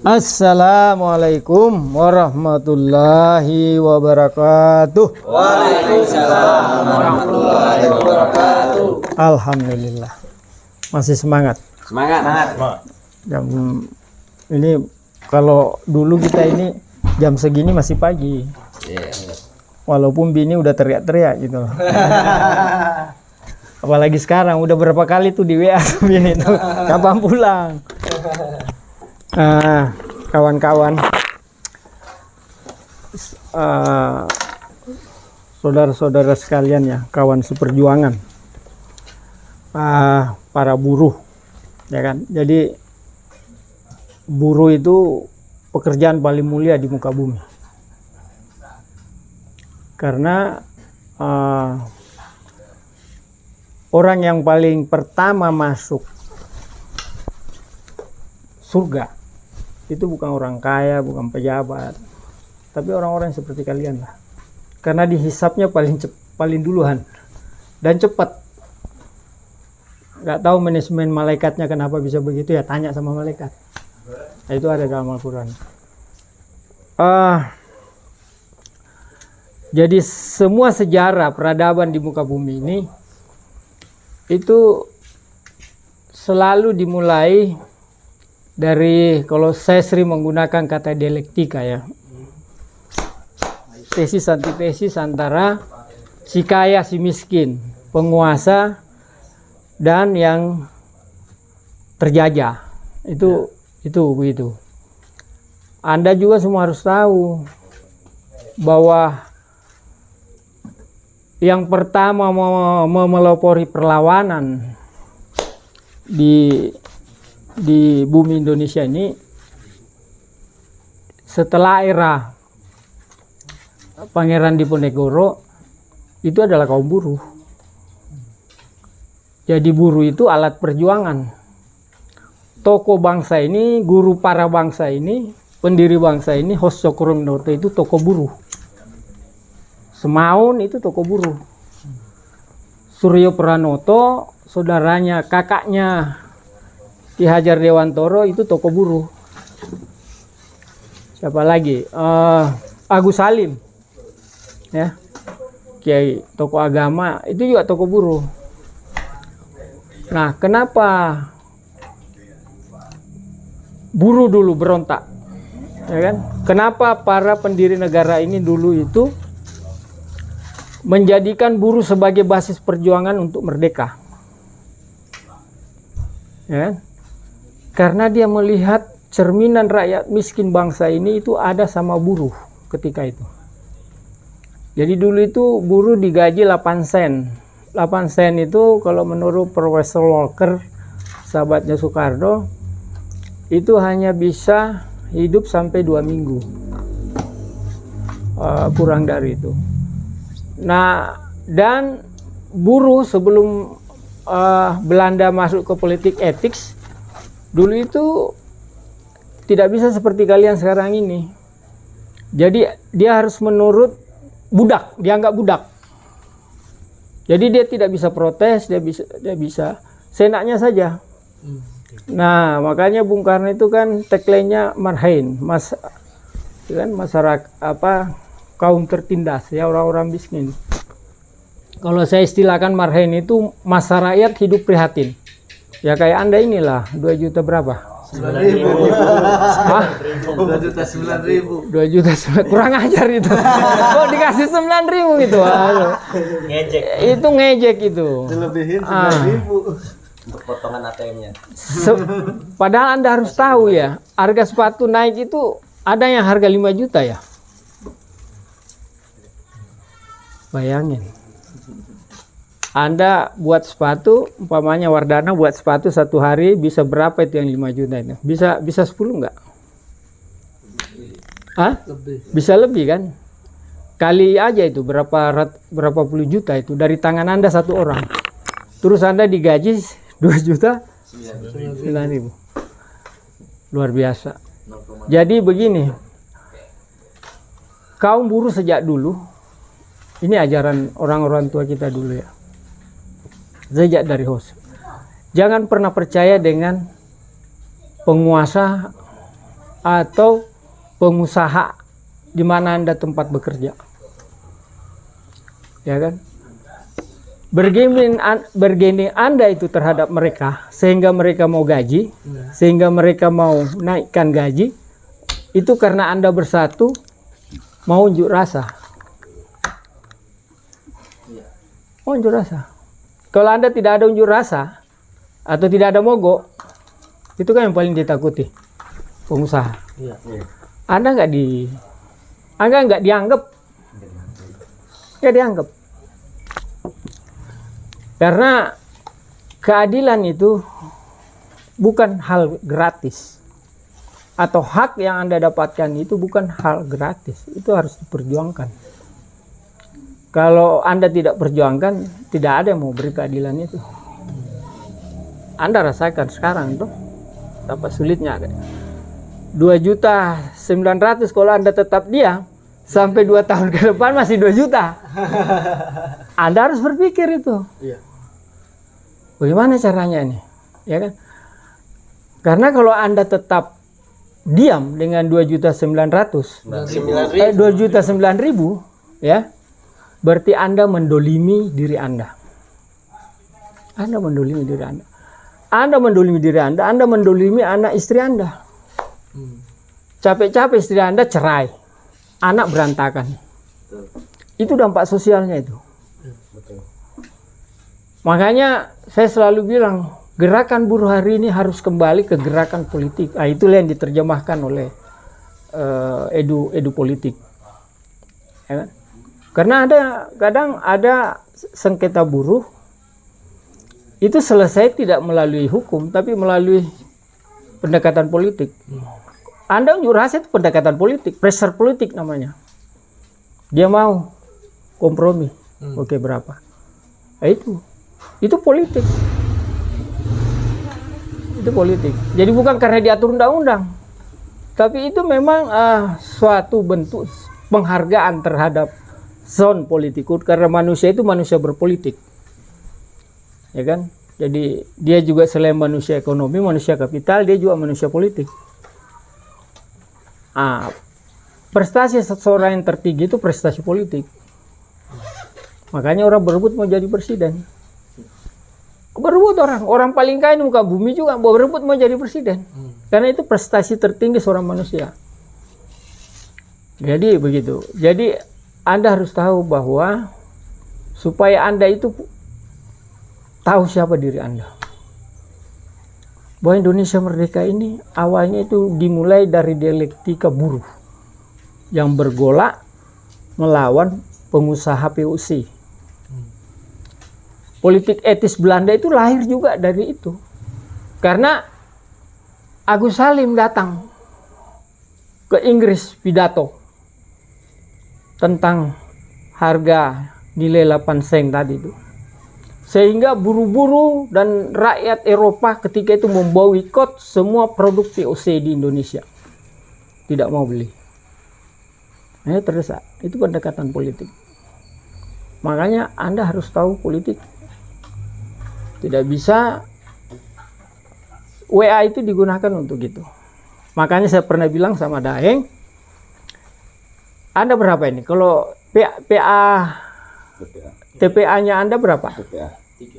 Assalamualaikum warahmatullahi wabarakatuh. Waalaikumsalam warahmatullahi wabarakatuh. Alhamdulillah. Masih semangat. Semangat. Jam ini kalau dulu kita ini jam segini masih pagi. Walaupun bini udah teriak-teriak gitu. Apalagi sekarang udah berapa kali tuh di WA bini tuh kapan pulang. Kawan-kawan, saudara-saudara sekalian ya, kawan seperjuangan, para buruh, ya kan. Jadi buruh itu pekerjaan paling mulia di muka bumi, karena orang yang paling pertama masuk surga itu bukan orang kaya, bukan pejabat, tapi orang-orang seperti kalian lah. Karena dihisapnya paling duluan dan cepat. Gak tahu manajemen malaikatnya kenapa bisa begitu, ya tanya sama malaikat. Nah, itu ada dalam Al-Quran. Jadi semua sejarah peradaban di muka bumi ini itu selalu dimulai dari, kalau saya sering menggunakan kata dialektika ya, tesis antitesis antara si kaya si miskin, penguasa dan yang terjajah. Itu begitu. Anda juga semua harus tahu bahwa yang pertama memelopori perlawanan di bumi Indonesia ini setelah era Pangeran Diponegoro itu adalah kaum buruh. Jadi buruh itu alat perjuangan. Tokoh bangsa ini, guru para bangsa ini, pendiri bangsa ini, Hos Cokroaminoto itu tokoh buruh. Semaun itu tokoh buruh. Suryo Pranoto, saudaranya, kakaknya Ki Hajar Dewantoro itu tokoh buruh. Siapa lagi? Agus Salim, ya, kiai, tokoh agama, itu juga tokoh buruh. Nah, kenapa buruh dulu berontak? Ya kan? Kenapa para pendiri negara ini dulu itu menjadikan buruh sebagai basis perjuangan untuk merdeka? Ya kan? Karena dia melihat cerminan rakyat miskin bangsa ini itu ada sama buruh ketika itu. Jadi dulu itu buruh digaji 8 sen. 8 sen itu kalau menurut Profesor Walker, sahabatnya Soekarno, itu hanya bisa hidup sampai 2 minggu. Kurang dari itu. Nah, dan buruh sebelum Belanda masuk ke politik etik, dulu itu tidak bisa seperti kalian sekarang ini. Jadi dia harus menurut budak, dianggap budak. Jadi dia tidak bisa protes, dia bisa seenaknya saja. Nah, makanya Bung Karno itu kan tagline-nya Marhain, masyarakat kaum tertindas, ya, orang-orang miskin. Kalau saya istilahkan Marhain itu masa rakyat hidup prihatin. Ya kayak Anda inilah, 2 juta berapa? 9.000. Hah? 2.900.000. 2 juta, kurang ajar itu. Kok dikasih 9.000 gitu? Ngejek. Itu ngejek itu. Dilebihin 9.000 untuk potongan ATM-nya. Padahal Anda harus tahu ya, harga sepatu naik itu ada yang harga 5 juta ya. Bayangin. Anda buat sepatu, umpamanya Wardana buat sepatu 1 hari bisa berapa itu yang 5 juta itu? Bisa 10 enggak? Hah? Bisa lebih kan? Kali aja itu berapa puluh juta itu dari tangan Anda 1 orang. Terus Anda digaji 2 juta 9.000. Luar biasa. Jadi begini. Kaum buruh sejak dulu, ini ajaran orang-orang tua kita dulu ya. Sejak dari host, jangan pernah percaya dengan penguasa atau pengusaha di mana Anda tempat bekerja. Ya kan? Bergaining Anda itu terhadap mereka sehingga mereka mau gaji, sehingga mereka mau naikkan gaji, itu karena Anda bersatu mau unjuk rasa. Mau unjuk rasa. Kalau Anda tidak ada unjuk rasa atau tidak ada mogok, itu kan yang paling ditakuti pengusaha. Anda nggak dianggap, nggak dianggap. Karena keadilan itu bukan hal gratis, atau hak yang Anda dapatkan itu bukan hal gratis, itu harus diperjuangkan. Kalau Anda tidak perjuangkan, tidak ada yang mau beri keadilan itu. Anda rasakan sekarang tuh betapa sulitnya. 2.900.000 kalau Anda tetap diam sampai 2 tahun ke depan masih 2 juta. Anda harus berpikir itu. Bagaimana caranya ini? Ya kan? Karena kalau Anda tetap diam dengan 2.900.000, 2.900.000, ya, berarti Anda mendolimi diri Anda. Anda mendolimi diri Anda. Anda mendolimi diri Anda, Anda mendolimi anak istri Anda. Capek-capek istri Anda cerai, anak berantakan. Itu dampak sosialnya itu. Makanya saya selalu bilang, gerakan buruh hari ini harus kembali ke gerakan politik. Nah, itulah yang diterjemahkan oleh edu politik. Ya kan? Karena kadang ada sengketa buruh itu selesai tidak melalui hukum, tapi melalui pendekatan politik. Anda unjuk rasa itu pendekatan politik, pressure politik namanya. Dia mau kompromi, oke berapa? Nah, itu politik. Itu politik. Jadi bukan karena diatur undang-undang, tapi itu memang suatu bentuk penghargaan terhadap zon politikut, karena manusia itu manusia berpolitik. Ya kan? Jadi dia juga selain manusia ekonomi, manusia kapital, dia juga manusia politik. Prestasi seseorang yang tertinggi itu prestasi politik. Makanya orang berebut mau jadi presiden. Berebut orang paling kaya di muka bumi juga berebut mau jadi presiden. Karena itu prestasi tertinggi seorang manusia. Jadi begitu. Jadi Anda harus tahu bahwa supaya Anda itu tahu siapa diri Anda. Bahwa Indonesia merdeka ini awalnya itu dimulai dari dialektika buruh yang bergolak melawan pengusaha POC. Politik etis Belanda itu lahir juga dari itu. Karena Agus Salim datang ke Inggris pidato tentang harga nilai 8 sen tadi itu. Sehingga buruh-buruh dan rakyat Eropa ketika itu memboikot semua produk POC di Indonesia. Tidak mau beli. Nah, terdesak. Itu pendekatan politik. Makanya Anda harus tahu politik. Tidak bisa WA itu digunakan untuk itu. Makanya saya pernah bilang sama Daeng, Anda berapa ini? Kalau TPA-nya Anda berapa?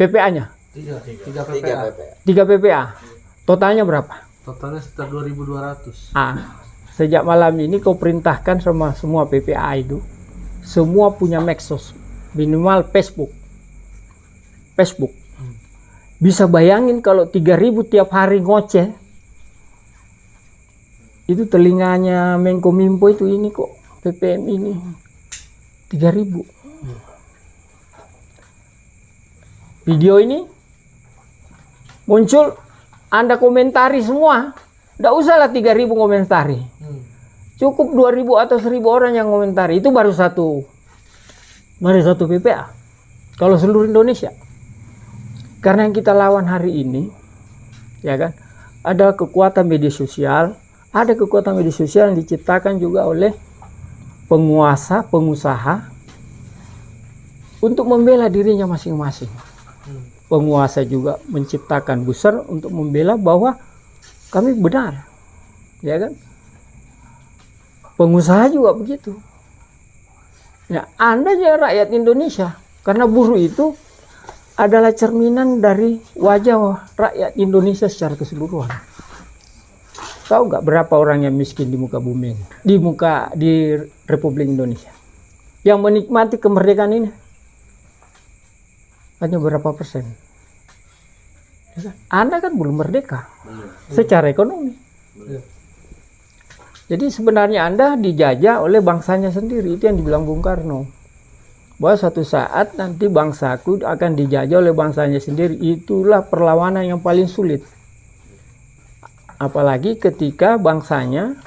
PPA-nya? 3 PPA. Totalnya berapa? Totalnya sekitar 2.200. Sejak malam ini kau perintahkan sama semua PPA itu, semua punya medsos, minimal Facebook. Bisa bayangin kalau 3.000 tiap hari ngoceh, itu telinganya Menkominfo itu ini kok, PPM ini 3.000. Video ini muncul, Anda komentari semua, tidak usahlah 3.000 komentari, cukup 2.000 atau 1.000 orang yang komentari, itu baru satu PPA. Kalau seluruh Indonesia. Karena yang kita lawan hari ini, ya kan, ada kekuatan media sosial, yang diciptakan juga oleh penguasa, pengusaha untuk membela dirinya masing-masing. Penguasa juga menciptakan buzzer untuk membela bahwa kami benar, ya kan? pengusaha juga begitu. Ya, Anda ya rakyat Indonesia, karena buruh itu adalah cerminan dari wajah rakyat Indonesia secara keseluruhan. Tahu nggak berapa orang yang miskin di muka bumi ini, di Republik Indonesia, yang menikmati kemerdekaan ini hanya berapa persen? Anda kan belum merdeka secara ekonomi. Jadi sebenarnya Anda dijajah oleh bangsanya sendiri. Itu yang dibilang Bung Karno, bahwa suatu saat nanti bangsaku akan dijajah oleh bangsanya sendiri. Itulah perlawanan yang paling sulit. Apalagi ketika bangsanya,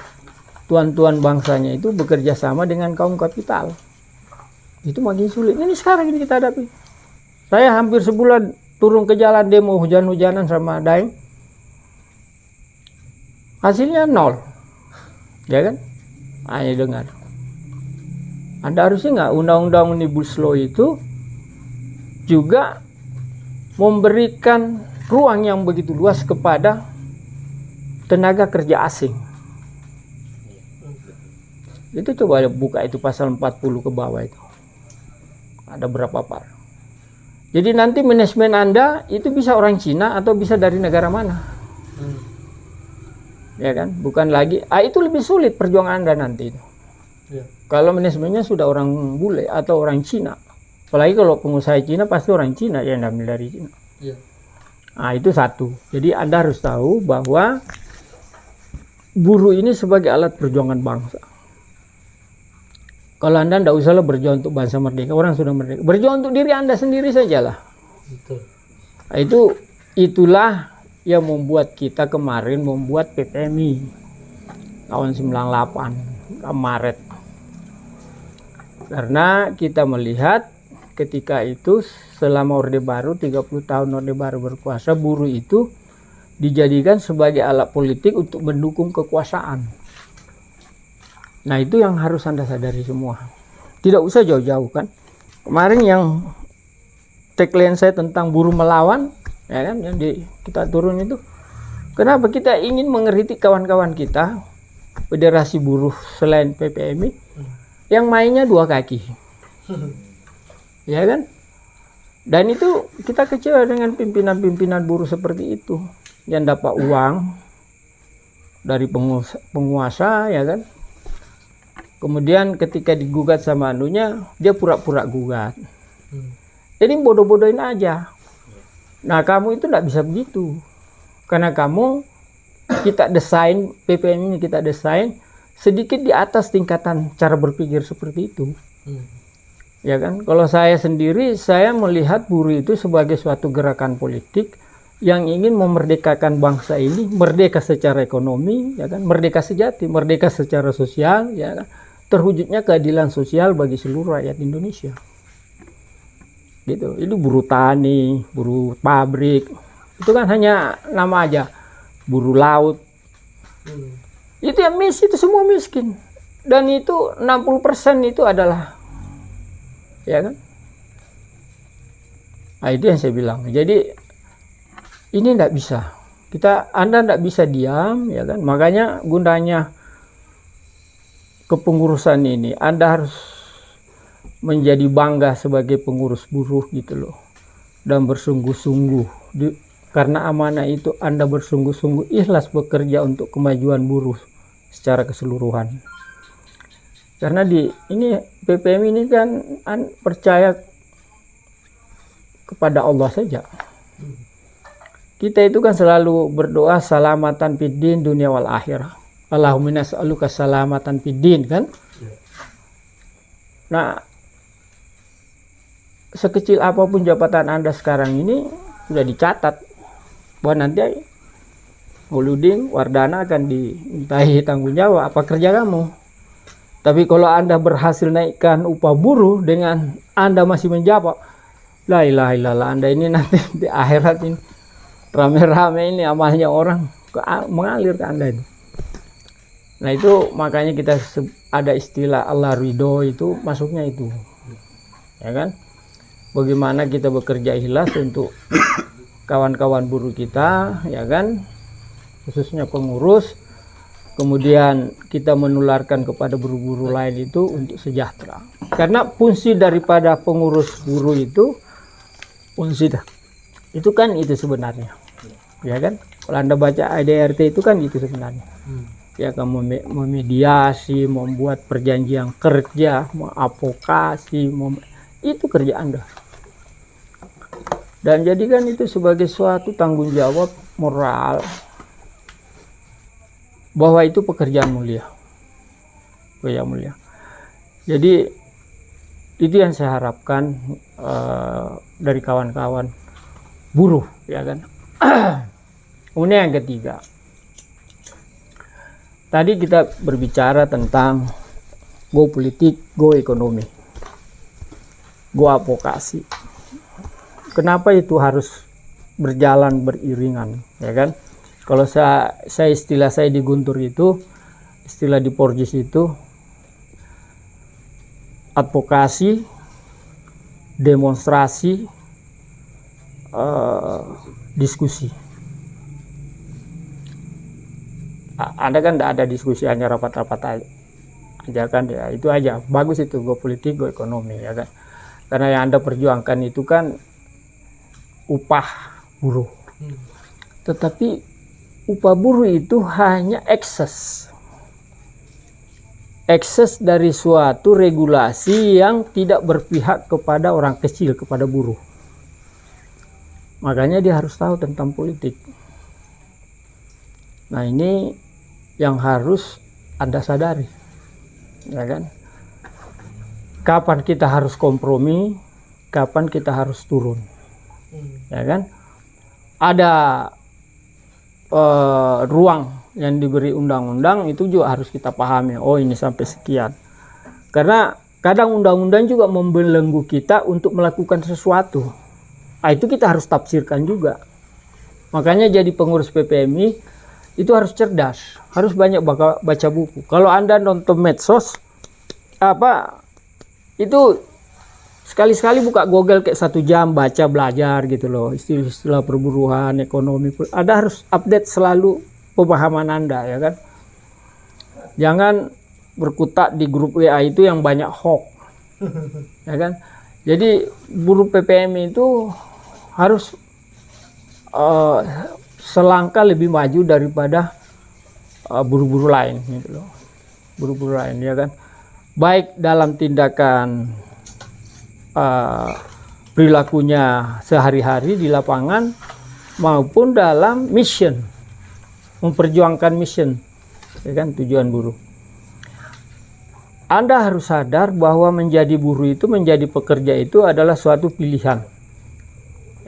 tuan-tuan bangsanya itu bekerja sama dengan kaum kapital. Itu makin sulit. Ini sekarang ini kita hadapi. Saya hampir sebulan turun ke jalan demo hujan-hujanan sama Daeng. Hasilnya nol. Ya kan? Ayo dengar. Anda harusnya nggak undang-undang Omnibus Law itu juga memberikan ruang yang begitu luas kepada tenaga kerja asing. Itu coba buka itu pasal 40 ke bawah itu. Ada berapa par. Jadi nanti manajemen Anda itu bisa orang Cina atau bisa dari negara mana. Ya kan? Bukan lagi, itu lebih sulit perjuangan Anda nanti itu. Ya. Kalau manajemennya sudah orang bule atau orang Cina. Apalagi kalau pengusaha Cina pasti orang Cina yang ambil dari Cina. Ya. Nah, itu satu. Jadi Anda harus tahu bahwa buruh ini sebagai alat perjuangan bangsa. Kalau Anda tidak usahlah berjuang untuk bangsa merdeka, orang sudah merdeka. Berjuang untuk diri Anda sendiri sajalah. Betul. Nah, itulah yang membuat kita kemarin membuat PPMI tahun 98 Maret. Karena kita melihat ketika itu selama Orde Baru 30 tahun Orde Baru berkuasa, buruh itu dijadikan sebagai alat politik untuk mendukung kekuasaan. Nah, itu yang harus Anda sadari semua. Tidak usah jauh-jauh kan. Kemarin yang tagline saya tentang buruh melawan, ya kan, yang kita turun itu. Kenapa kita ingin mengkritik kawan-kawan kita Federasi Buruh selain PPMI yang mainnya dua kaki. Ya kan? Dan itu kita kecewa dengan pimpinan-pimpinan buruh seperti itu yang dapat uang dari penguasa, ya kan? Kemudian ketika digugat sama anunya, dia pura-pura gugat. Jadi bodoh-bodohin aja. Nah, kamu itu tidak bisa begitu. Karena kita desain, PPM ini kita desain sedikit di atas tingkatan cara berpikir seperti itu. Ya kan? Kalau saya sendiri, saya melihat buruh itu sebagai suatu gerakan politik yang ingin memerdekakan bangsa ini, merdeka secara ekonomi, ya kan? Merdeka sejati, merdeka secara sosial, ya kan? Terwujudnya keadilan sosial bagi seluruh rakyat Indonesia. Gitu. Itu buruh tani, buruh pabrik, itu kan hanya nama aja. Buruh laut, itu yang miskin, itu semua miskin. Dan itu 60% itu adalah, ya kan? Nah, itu yang saya bilang. Jadi ini tidak bisa. Anda tidak bisa diam, ya kan? Makanya gunanya kepengurusan ini, Anda harus menjadi bangga sebagai pengurus buruh gitu loh, dan bersungguh-sungguh karena amanah itu Anda bersungguh-sungguh ikhlas bekerja untuk kemajuan buruh secara keseluruhan. Karena ini PPM ini kan percaya kepada Allah saja. Kita itu kan selalu berdoa salamatan fid din dunia wal akhirah. Allahumma nas'aluka salamatan fid din, kan? Nah, sekecil apapun jabatan Anda sekarang ini sudah dicatat bahwa nanti Mauludin Wardana akan dimintai tanggung jawab apa kerja kamu. Tapi kalau Anda berhasil naikkan upah buruh dengan Anda masih menjabat, la ilaha illallah, Anda ini nanti di akhirat ini rame-rame ini amalnya orang mengalir ke Anda itu. Nah, itu makanya kita ada istilah Allah ridho, itu masuknya itu, ya kan? Bagaimana kita bekerja ikhlas untuk kawan-kawan buruh kita, ya kan? Khususnya pengurus. kemudian kita menularkan kepada buruh-buruh lain itu untuk sejahtera. Karena fungsi daripada pengurus buruh itu, fungsi itu kan itu sebenarnya, ya kan? Kalau Anda baca ADRT itu kan itu sebenarnya. Ya kan, memediasi, membuat perjanjian kerja, mengadvokasi, itu kerja Anda. Dan jadikan itu sebagai suatu tanggung jawab moral bahwa itu pekerjaan mulia. Pekerjaan mulia. Jadi itu yang saya harapkan dari kawan-kawan buruh, ya kan. Kemudian yang ketiga, tadi kita berbicara tentang go politik, go ekonomi, go advokasi. Kenapa itu harus berjalan beriringan, ya kan? Kalau saya istilah saya di Guntur itu, istilah di Porjis itu, advokasi, demonstrasi, diskusi. Ada kan tidak ada diskusi, hanya rapat-rapat aja kan, ya itu aja. Bagus itu, go politik, go ekonomi, ya kan? Karena yang Anda perjuangkan itu kan upah buruh. Tetapi upah buruh itu hanya ekses dari suatu regulasi yang tidak berpihak kepada orang kecil, kepada buruh. Makanya dia harus tahu tentang politik. Nah, ini yang harus Anda sadari, ya kan? Kapan kita harus kompromi, kapan kita harus turun, ya kan? Ada ruang yang diberi undang-undang, itu juga harus kita pahami. Oh, ini sampai sekian. Karena kadang undang-undang juga membelenggu kita untuk melakukan sesuatu. Nah, itu kita harus tafsirkan juga. Makanya jadi pengurus PPMI itu harus cerdas, harus banyak baca buku. Kalau Anda nonton medsos, itu sekali-sekali buka Google kayak 1 jam baca, belajar gitu loh, istilah perburuhan, ekonomi. Anda harus update selalu pemahaman Anda, ya kan? Jangan berkutat di grup WA itu yang banyak hoax, ya kan? Jadi buruh PPMI itu harus selangkah lebih maju daripada buruh-buruh lain gitu loh. Buruh-buruh lain, ya kan? Baik dalam tindakan perilakunya sehari-hari di lapangan maupun dalam mission, memperjuangkan mission, ya kan, tujuan buruh. Anda harus sadar bahwa menjadi buruh itu, menjadi pekerja itu adalah suatu pilihan,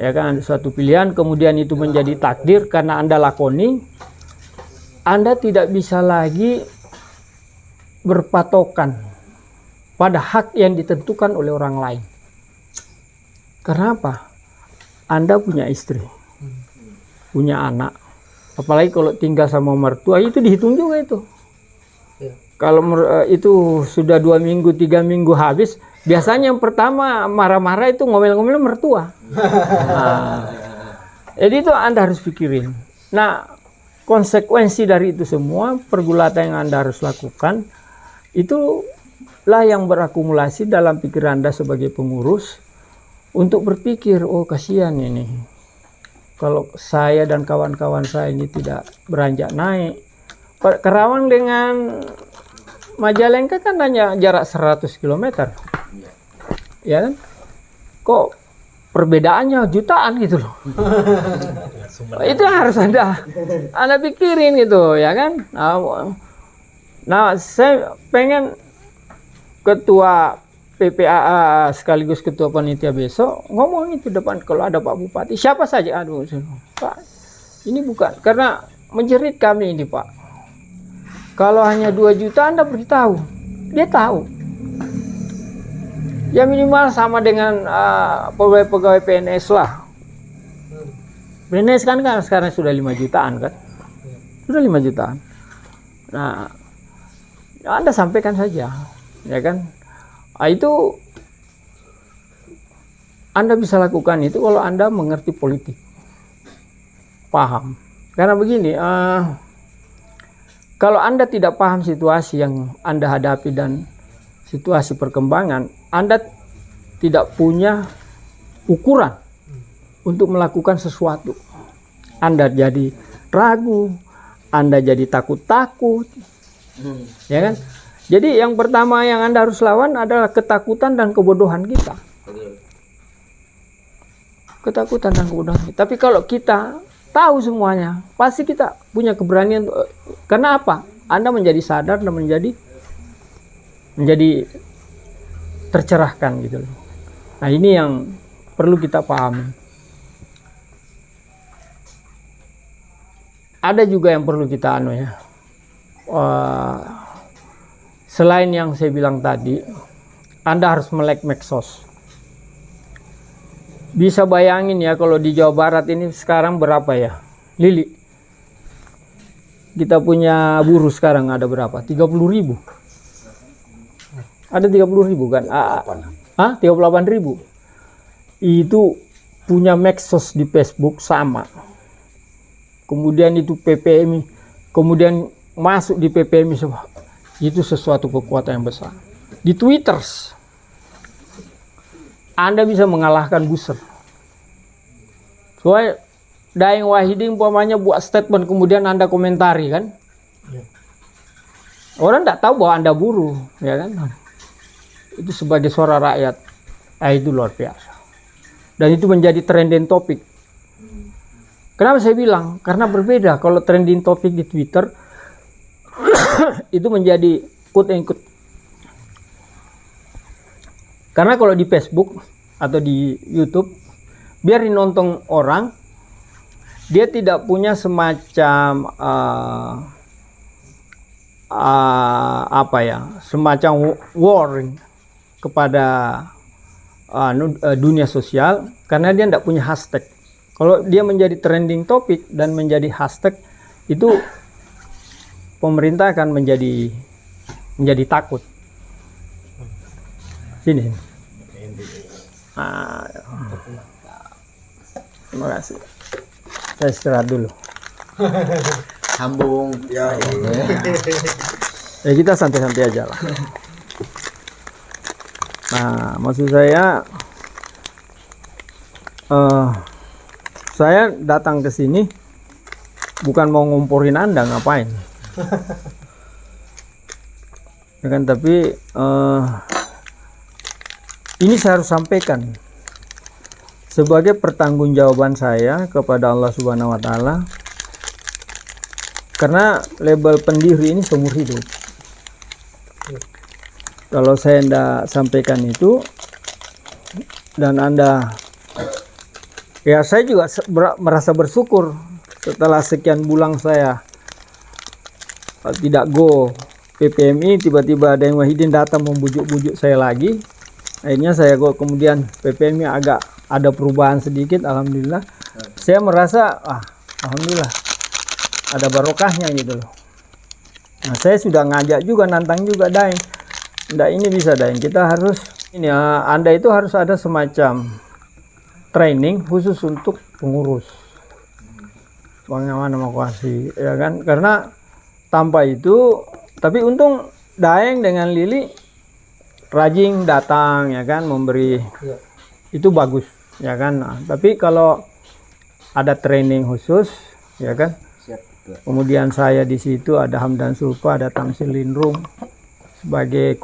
ya kan, suatu pilihan. Kemudian itu menjadi takdir karena Anda lakoni. Anda tidak bisa lagi berpatokan pada hak yang ditentukan oleh orang lain. Kenapa? Anda punya istri, punya anak, apalagi kalau tinggal sama mertua, itu dihitung juga itu. Kalau itu sudah 2 minggu, 3 minggu habis, biasanya yang pertama marah-marah itu ngomel-ngomel mertua. Nah, jadi itu Anda harus pikirin. Nah, konsekuensi dari itu semua, pergulatan yang Anda harus lakukan, itulah yang berakumulasi dalam pikiran Anda sebagai pengurus, untuk berpikir, oh kasihan ini, kalau saya dan kawan-kawan saya ini tidak beranjak naik. Karawang dengan Majalengka kan hanya jarak 100 km, ya kan? Kok perbedaannya jutaan gitu loh. Itu harus Anda pikirin gitu, ya kan? Nah, saya pengen ketua PPAA sekaligus ketua panitia besok ngomong itu depan, kalau ada Pak Bupati siapa saja, aduh Pak, ini bukan karena menjerit kami ini Pak, kalau hanya 2 juta Anda beritahu, dia tahu ya, minimal sama dengan pegawai-pegawai PNS lah. PNS kan sekarang sudah 5 jutaan kan, sudah 5 jutaan. Nah, Anda sampaikan saja, ya kan. Itu Anda bisa lakukan itu kalau Anda mengerti politik, paham. Karena begini, Kalau Anda tidak paham situasi yang Anda hadapi dan situasi perkembangan, Anda tidak punya ukuran untuk melakukan sesuatu. Anda jadi ragu, Anda jadi takut-takut, ya kan? Jadi yang pertama yang Anda harus lawan adalah ketakutan dan kebodohan kita. Ketakutan dan kebodohan kita. Tapi kalau kita tahu semuanya, pasti kita punya keberanian. Karena apa? Anda menjadi sadar dan menjadi tercerahkan gitu loh. Nah, ini yang perlu kita pahami. Ada juga yang perlu kita selain yang saya bilang tadi, Anda harus melek medsos. Bisa bayangin ya, kalau di Jawa Barat ini sekarang berapa ya, Lili? Kita punya buruh sekarang ada berapa? 30.000. Ada 30.000 kan? 38.000. Itu punya medsos di Facebook sama. Kemudian itu PPMI, kemudian masuk di PPMI semua. Itu sesuatu kekuatan yang besar. Di Twitter, Anda bisa mengalahkan Buzzer. Soalnya Daeng Wahidi umpamanya buat statement, kemudian Anda komentari kan. Orang tidak tahu bahwa Anda buruh, ya kan. Itu sebagai suara rakyat. Itu luar biasa. Dan itu menjadi trending topik. Kenapa saya bilang? Karena berbeda. Kalau trending topik di Twitter itu menjadi quote and quote. Karena kalau di Facebook atau di YouTube, biar dinonton orang, dia tidak punya semacam semacam warning kepada dunia sosial, karena dia tidak punya hashtag. Kalau dia menjadi trending topik dan menjadi hashtag, itu pemerintah akan menjadi takut. Sini. Terima kasih. Saya istirahat dulu. Sambung. Ya. Kita santai-santai aja lah. Nah, maksud saya datang ke sini bukan mau ngomporin Anda, ngapain? Ya kan, tapi ini saya harus sampaikan sebagai pertanggungjawaban saya kepada Allah Subhanahu wa taala, karena label pendiri ini seumur hidup. Kalau saya tidak sampaikan itu dan Anda, ya saya juga merasa bersyukur setelah sekian bulan saya tidak go PPMI, tiba-tiba ada yang Wahidin datang membujuk-bujuk saya lagi. Akhirnya saya go, kemudian PPMI agak ada perubahan sedikit, alhamdulillah. Saya merasa alhamdulillah ada barokahnya gitu loh. Nah, saya sudah ngajak juga, nantang juga Daeng. Nggak, ini bisa Daeng, kita harus ini Anda itu harus ada semacam training khusus untuk pengurus pengaman demokrasi, ya kan? Karena tanpa itu, tapi untung Daeng dengan Lili rajin datang, ya kan, memberi, itu bagus, ya kan. Nah, tapi kalau ada training khusus, ya kan. Kemudian saya di situ ada Hamdan Sulfa, ada Tamsil Lindrum sebagai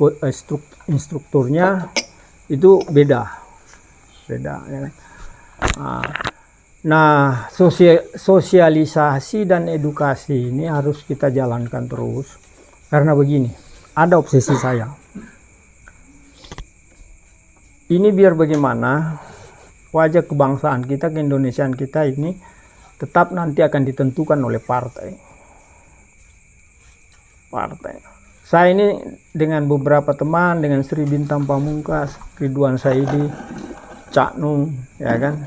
instrukturnya, itu beda, ya kan. Nah, sosialisasi dan edukasi ini harus kita jalankan terus, karena begini, ada obsesi saya. Ini biar bagaimana wajah kebangsaan kita, keindonesiaan kita ini tetap nanti akan ditentukan oleh partai. Saya ini dengan beberapa teman, dengan Sri Bintang Pamungkas, Ridwan Saidi, Cak Nung, ya kan,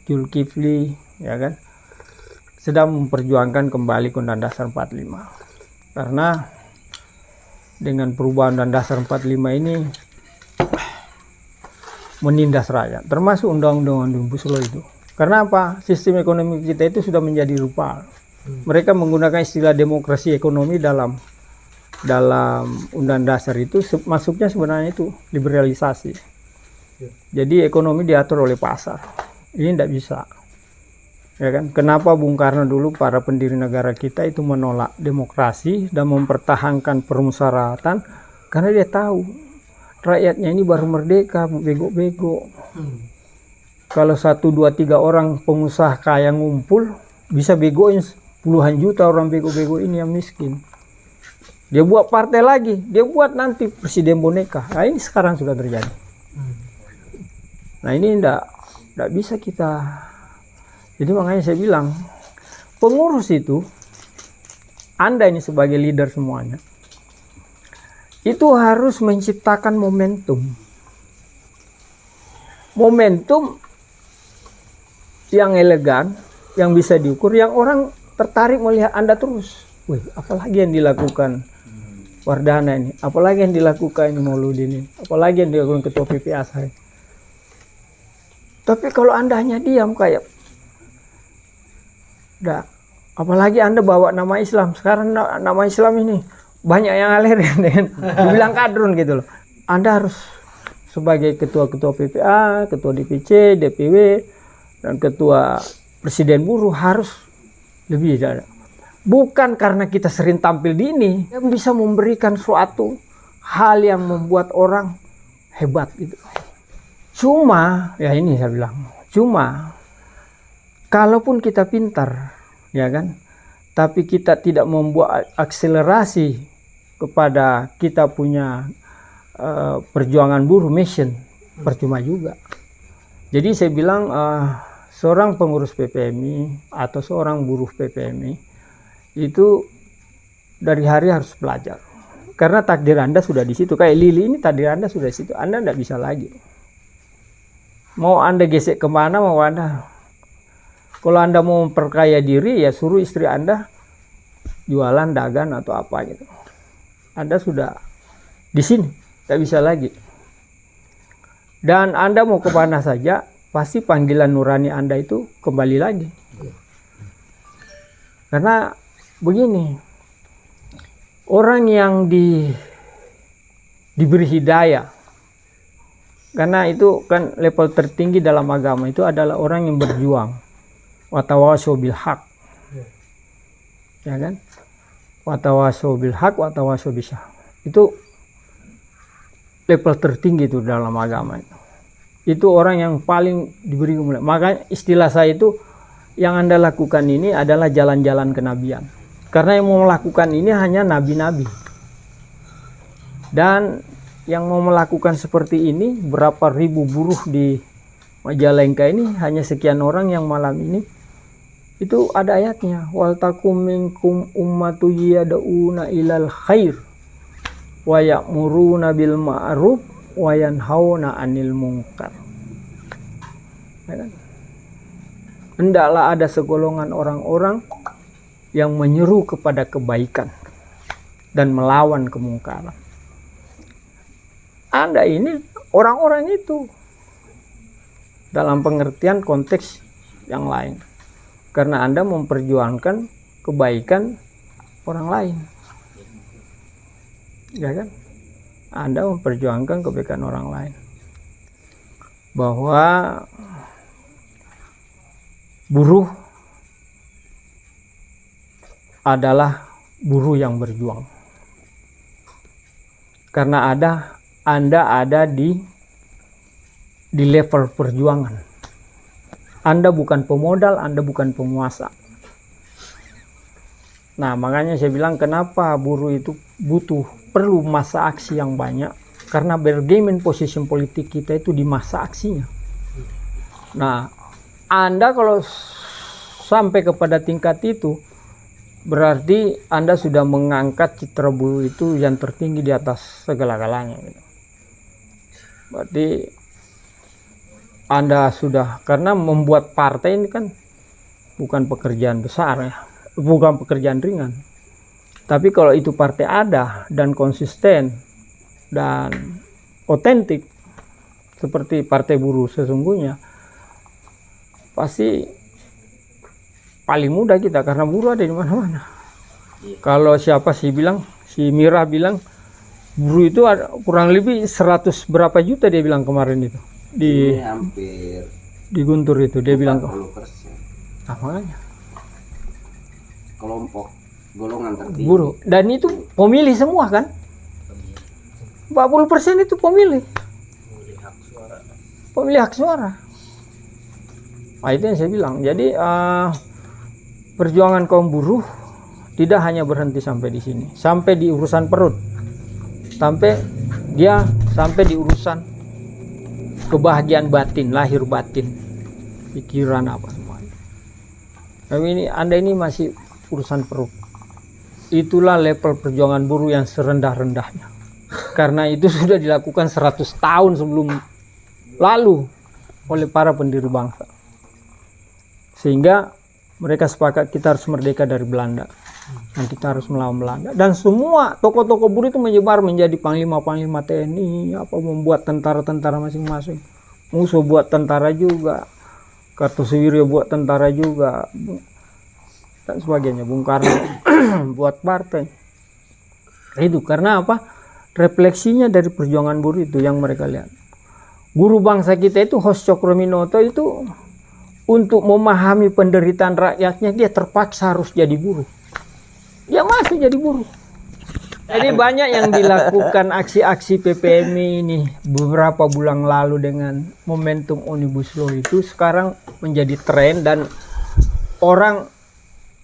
Zulkifli, ya kan, sedang memperjuangkan kembali Undang Dasar 45. Karena dengan perubahan Undang Dasar 45 ini menindas rakyat, termasuk Undang-Undang Omnibus Law itu. Karena apa? Sistem ekonomi kita itu sudah menjadi rupa. Mereka menggunakan istilah demokrasi ekonomi dalam undang dasar itu masuknya sebenarnya itu liberalisasi. Jadi ekonomi diatur oleh pasar. Ini tidak bisa. Ya kan? Kenapa Bung Karno dulu para pendiri negara kita itu menolak demokrasi dan mempertahankan permusyawaratan? Karena dia tahu rakyatnya ini baru merdeka, bego-bego. Kalau 1, 2, 3 orang pengusaha kaya ngumpul bisa begoin puluhan juta orang bego-bego ini yang miskin. Dia buat partai lagi, dia buat nanti presiden boneka. Nah ini sekarang sudah terjadi. Nah ini tidak bisa kita. Jadi makanya saya bilang pengurus itu, Anda ini sebagai leader semuanya, itu harus menciptakan momentum. Momentum yang elegan, yang bisa diukur, yang orang tertarik melihat Anda terus. Wih, apalagi yang dilakukan Wardana ini, apalagi yang dilakukan Mauludin ini, apalagi yang dilakukan Ketua PPA saya. Tapi kalau Anda hanya diam kayak, apalagi Anda bawa nama Islam, sekarang nama Islam ini banyak yang alergen dengan dibilang kadrun gitu loh. Anda harus sebagai ketua-ketua PPA, ketua DPC, DPW, dan ketua presiden buruh harus lebih ada. Bukan karena kita sering tampil di ini yang bisa memberikan suatu hal yang membuat orang hebat gitu. Cuma, ya ini saya bilang, cuma kalaupun kita pintar, ya kan, tapi kita tidak membuat akselerasi kepada kita punya perjuangan buruh mission, percuma juga. Jadi saya bilang seorang pengurus PPMI atau seorang buruh PPMI itu dari hari harus belajar, karena takdir Anda sudah di situ. Kayak Lili ini takdir Anda sudah di situ, Anda tidak bisa lagi. Mau Anda gesek kemana, mau Anda, kalau Anda mau memperkaya diri ya suruh istri Anda jualan dagang atau apa gitu. Anda sudah di sini, tidak bisa lagi. Dan Anda mau kemana saja, pasti panggilan nurani Anda itu kembali lagi. Karena begini, orang yang diberi hidayah, karena itu kan level tertinggi dalam agama itu adalah orang yang berjuang, watawasau bil haq, ya kan, watawasau bil haq, watawasau bisyah, itu level tertinggi itu dalam agama itu orang yang paling diberi kemuliaan. Makanya istilah saya itu, yang Anda lakukan ini adalah jalan-jalan kenabian. Karena yang mau melakukan ini hanya nabi-nabi. Dan yang mau melakukan seperti ini, berapa ribu buruh di Majalengka ini, hanya sekian orang yang malam ini. Itu ada ayatnya. Wal takum minkum ummatu yad'una ilal khair wa ya'muruna bil ma'ruf wa yanhauna 'anil munkar. Ya kan? Hendaklah ada segolongan orang-orang yang menyeru kepada kebaikan dan melawan kemungkaran. Anda ini orang-orang itu dalam pengertian konteks yang lain, karena Anda memperjuangkan kebaikan orang lain, ya kan? Anda memperjuangkan kebaikan orang lain, bahwa buruh adalah buruh yang berjuang. Karena Anda ada di level perjuangan. Anda bukan pemodal, Anda bukan penguasa. Nah, makanya saya bilang kenapa buruh itu perlu masa aksi yang banyak. Karena bargaining position politik kita itu di masa aksinya. Nah, Anda kalau sampai kepada tingkat itu, berarti Anda sudah mengangkat citra buruh itu yang tertinggi di atas segala-galanya gitu. Berarti Anda sudah, karena membuat partai ini kan bukan pekerjaan besar ya, bukan pekerjaan ringan. Tapi kalau itu partai ada dan konsisten dan otentik seperti partai buruh sesungguhnya, pasti paling mudah kita karena buruh ada di mana-mana. Kalau siapa sih bilang, si Mira bilang buruh itu ada kurang lebih 100 berapa juta dia bilang kemarin itu di Ini hampir di Guntur itu dia bilang kok. 40%. Nah, makanya Kelompok golongan tertinggi. buruh dan itu pemilih semua kan. 40% itu pemilih hak suara. Nah, itu yang saya bilang. Jadi perjuangan kaum buruh tidak hanya berhenti sampai di sini, sampai di urusan perut, sampai di urusan kebahagiaan batin, lahir batin, pikiran apa semua. Tapi ini Anda ini masih urusan perut. Itulah level perjuangan buruh yang serendah-rendahnya. Karena itu sudah dilakukan 100 tahun sebelum lalu oleh para pendiri bangsa. Sehingga mereka sepakat kita harus merdeka dari Belanda. Dan kita harus melawan Belanda. Dan semua tokoh-tokoh buruh itu menyebar menjadi panglima-panglima TNI, membuat tentara-tentara masing-masing. Musuh buat tentara juga. Kartosuwiryo buat tentara juga. Dan sebagainya. Bung Karno buat partai. Itu karena apa? Refleksinya dari perjuangan buruh itu yang mereka lihat. Guru bangsa kita itu Hos Cokroaminoto itu untuk memahami penderitaan rakyatnya dia terpaksa harus jadi buruh. Dia masih jadi buruh. Jadi banyak yang dilakukan aksi-aksi PPMI ini beberapa bulan lalu dengan momentum Omnibus Law itu sekarang menjadi tren dan orang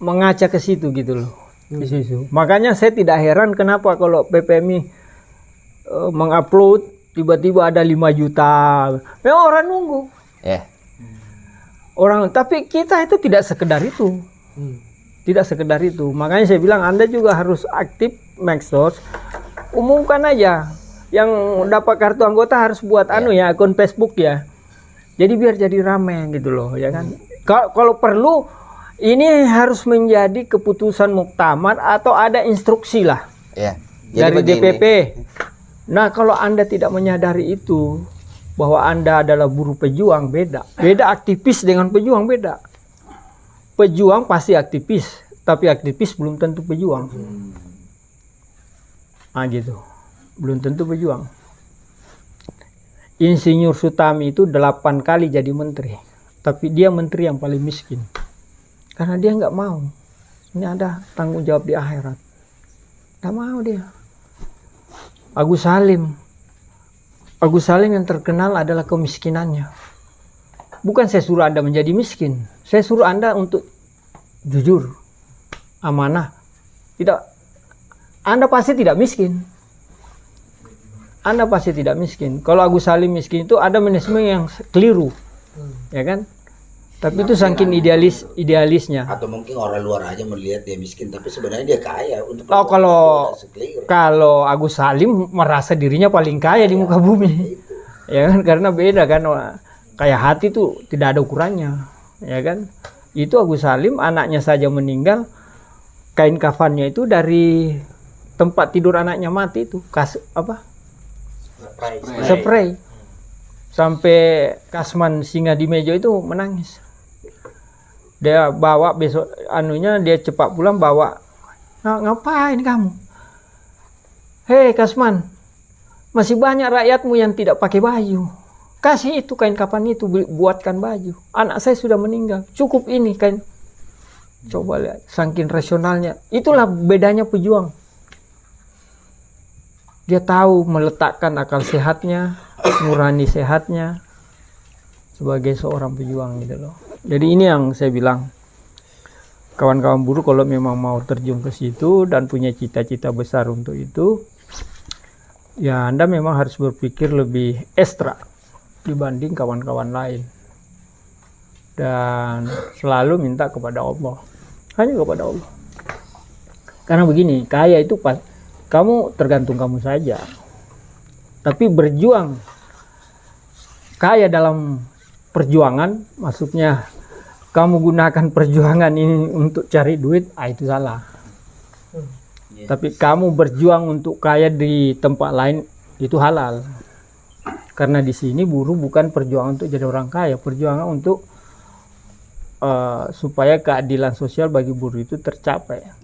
mengaca ke situ gitu loh. Di situ. Makanya saya tidak heran kenapa kalau PPMI mengupload tiba-tiba ada 5 juta. Memang orang nunggu. Orang, tapi kita itu tidak sekedar itu. Tidak sekedar itu. Makanya saya bilang Anda juga harus aktif medsos. Umumkan aja. Yang dapat kartu anggota harus buat akun Facebook ya. Jadi biar jadi rame gitu loh, ya kan. Kalau perlu ini harus menjadi keputusan muktamar atau ada instruksi lah. Dari DPP. Nah, kalau Anda tidak menyadari itu bahwa Anda adalah buruh pejuang, beda. Beda aktivis dengan pejuang, beda. Pejuang pasti aktivis, tapi aktivis belum tentu pejuang. Ah gitu. Belum tentu pejuang. Insinyur Sutami itu 8 kali jadi menteri, tapi dia menteri yang paling miskin. Karena dia nggak mau. Ini ada tanggung jawab di akhirat. Nggak mau dia. Agus Salim yang terkenal adalah kemiskinannya. Bukan saya suruh Anda menjadi miskin. Saya suruh Anda untuk jujur, amanah. Tidak, Anda pasti tidak miskin. Anda pasti tidak miskin. Kalau Agus Salim miskin itu ada manajemen yang keliru, ya kan? Tapi itu saking idealisnya. Atau mungkin orang luar aja melihat dia miskin, tapi sebenarnya dia kaya. Untuk kalau Agus Salim merasa dirinya paling kaya di muka bumi, ya kan? Karena beda kan, kayak hati tuh tidak ada ukurannya, ya kan? Itu Agus Salim anaknya saja meninggal, kain kafannya itu dari tempat tidur anaknya mati itu, spray. Sampai Kasman singa di meja itu menangis. Dia bawa besok dia cepat pulang bawa. Ngapain kamu? Hei Kasman, masih banyak rakyatmu yang tidak pakai baju. Kasih itu kain kafan itu, buatkan baju. Anak saya sudah meninggal, cukup ini kain. Coba lihat, saking rasionalnya. Itulah bedanya pejuang. Dia tahu meletakkan akal sehatnya, nurani sehatnya sebagai seorang pejuang gitu loh. Jadi ini yang saya bilang, kawan-kawan buruh kalau memang mau terjun ke situ dan punya cita-cita besar untuk itu, ya Anda memang harus berpikir lebih ekstra dibanding kawan-kawan lain. Dan selalu minta kepada Allah, hanya kepada Allah. Karena begini, kaya itu kamu tergantung kamu saja. Tapi berjuang kaya dalam perjuangan, maksudnya kamu gunakan perjuangan ini untuk cari duit, itu salah. Tapi kamu berjuang untuk kaya di tempat lain, itu halal. Karena di sini buruh bukan perjuangan untuk jadi orang kaya, perjuangan untuk supaya keadilan sosial bagi buruh itu tercapai.